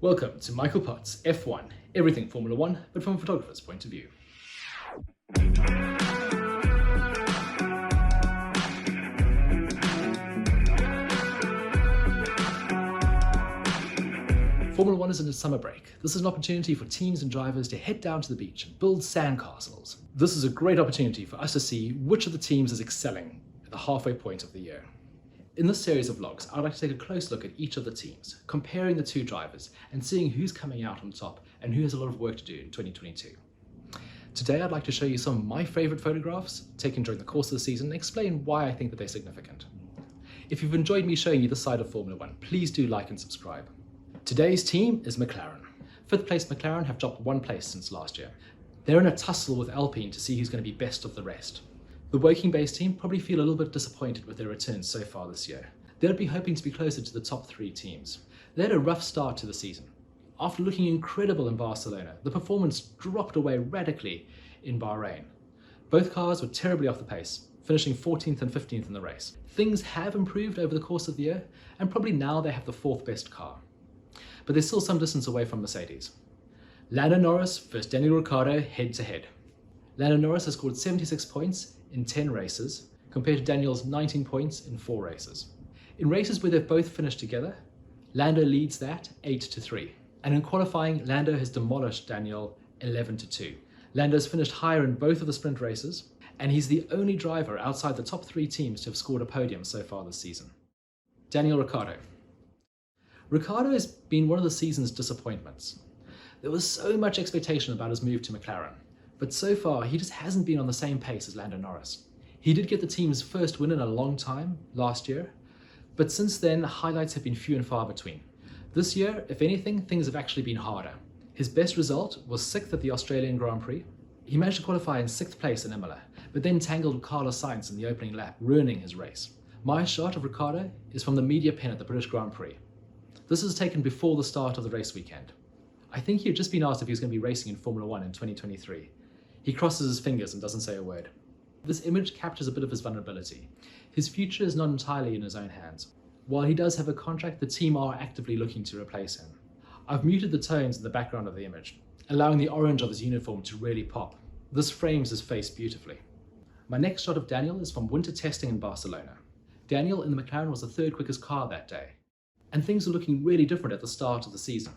Welcome to Michael Potts F1, everything Formula One, but from a photographer's point of view. Formula One is in its summer break. This is an opportunity for teams and drivers to head down to the beach and build sandcastles. This is a great opportunity for us to see which of the teams is excelling at the halfway point of the year. In this series of vlogs, I'd like to take a close look at each of the teams, comparing the two drivers and seeing who's coming out on top and who has a lot of work to do in 2022. Today I'd like to show you some of my favourite photographs taken during the course of the season and explain why I think that they're significant. If you've enjoyed me showing you this side of Formula One, please do like and subscribe. Today's team is McLaren. Fifth place McLaren have dropped one place since last year. They're in a tussle with Alpine to see who's going to be best of the rest. The Woking-based team probably feel a little bit disappointed with their returns so far this year. They'd be hoping to be closer to the top three teams. They had a rough start to the season. After looking incredible in Barcelona, the performance dropped away radically in Bahrain. Both cars were terribly off the pace, finishing 14th and 15th in the race. Things have improved over the course of the year, and probably now they have the fourth best car. But they're still some distance away from Mercedes. Lando Norris versus Daniel Ricciardo head to head. Lando Norris has scored 76 points in 10 races, compared to Daniel's 19 points in 4 races. In races where they've both finished together, Lando leads that 8-3. And in qualifying, Lando has demolished Daniel 11-2. Lando's finished higher in both of the sprint races, and he's the only driver outside the top 3 teams to have scored a podium so far this season. Daniel Ricciardo. Ricciardo has been one of the season's disappointments. There was so much expectation about his move to McLaren, but so far he just hasn't been on the same pace as Lando Norris. He did get the team's first win in a long time last year, but since then the highlights have been few and far between. This year, if anything, things have actually been harder. His best result was 6th at the Australian Grand Prix. He managed to qualify in 6th place in Imola, but then tangled with Carlos Sainz in the opening lap, ruining his race. My shot of Ricciardo is from the media pen at the British Grand Prix. This was taken before the start of the race weekend. I think he had just been asked if he was going to be racing in Formula One in 2023. He crosses his fingers and doesn't say a word. This image captures a bit of his vulnerability. His future is not entirely in his own hands. While he does have a contract, the team are actively looking to replace him. I've muted the tones in the background of the image, allowing the orange of his uniform to really pop. This frames his face beautifully. My next shot of Daniel is from winter testing in Barcelona. Daniel in the McLaren was the 3rd quickest car that day, and things were looking really different at the start of the season.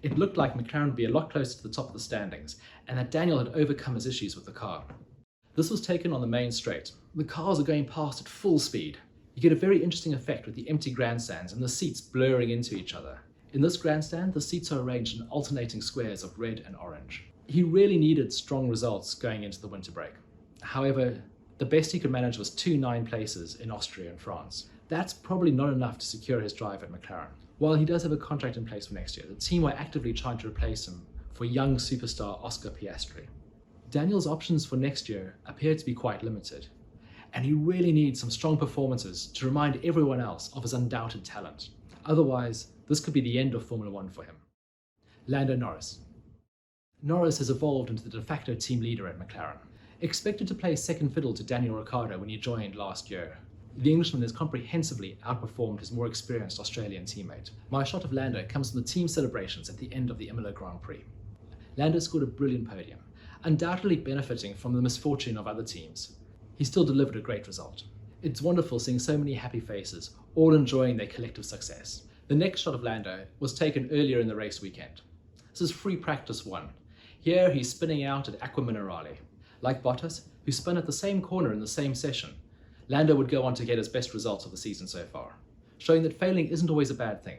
It looked like McLaren would be a lot closer to the top of the standings, and that Daniel had overcome his issues with the car. This was taken on the main straight. The cars are going past at full speed. You get a very interesting effect with the empty grandstands and the seats blurring into each other. In this grandstand, the seats are arranged in alternating squares of red and orange. He really needed strong results going into the winter break. However, the best he could manage was 2 9th places in Austria and France. That's probably not enough to secure his drive at McLaren. While he does have a contract in place for next year, the team are actively trying to replace him for young superstar Oscar Piastri. Daniel's options for next year appear to be quite limited, and he really needs some strong performances to remind everyone else of his undoubted talent. Otherwise, this could be the end of Formula One for him. Lando Norris. Norris has evolved into the de facto team leader at McLaren. Expected to play second fiddle to Daniel Ricciardo when he joined last year, the Englishman has comprehensively outperformed his more experienced Australian teammate. My shot of Lando comes from the team celebrations at the end of the Imola Grand Prix. Lando scored a brilliant podium, undoubtedly benefiting from the misfortune of other teams. He still delivered a great result. It's wonderful seeing so many happy faces, all enjoying their collective success. The next shot of Lando was taken earlier in the race weekend. This is free practice 1. Here he's spinning out at Aqua Minerale. Like Bottas, who spun at the same corner in the same session, Lando would go on to get his best results of the season so far, showing that failing isn't always a bad thing.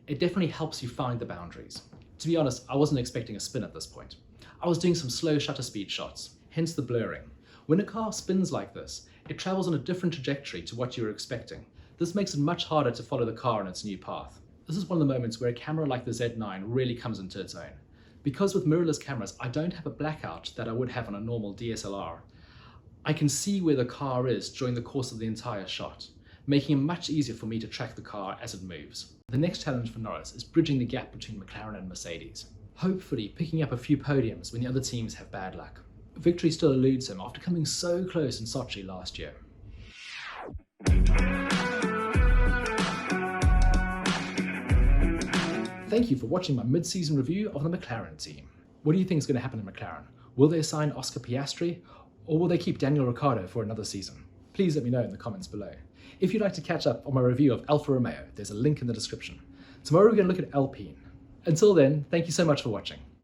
It definitely helps you find the boundaries. To be honest, I wasn't expecting a spin at this point. I was doing some slow shutter speed shots, hence the blurring. When a car spins like this, it travels on a different trajectory to what you were expecting. This makes it much harder to follow the car on its new path. This is one of the moments where a camera like the Z9 really comes into its own. Because with mirrorless cameras, I don't have a blackout that I would have on a normal DSLR. I can see where the car is during the course of the entire shot, making it much easier for me to track the car as it moves. The next challenge for Norris is bridging the gap between McLaren and Mercedes, hopefully picking up a few podiums when the other teams have bad luck. Victory still eludes him after coming so close in Sochi last year. Thank you for watching my mid-season review of the McLaren team. What do you think is going to happen in McLaren? Will they sign Oscar Piastri, or will they keep Daniel Ricciardo for another season? Please let me know in the comments below. If you'd like to catch up on my review of Alfa Romeo, there's a link in the description. Tomorrow we're going to look at Alpine. Until then, thank you so much for watching.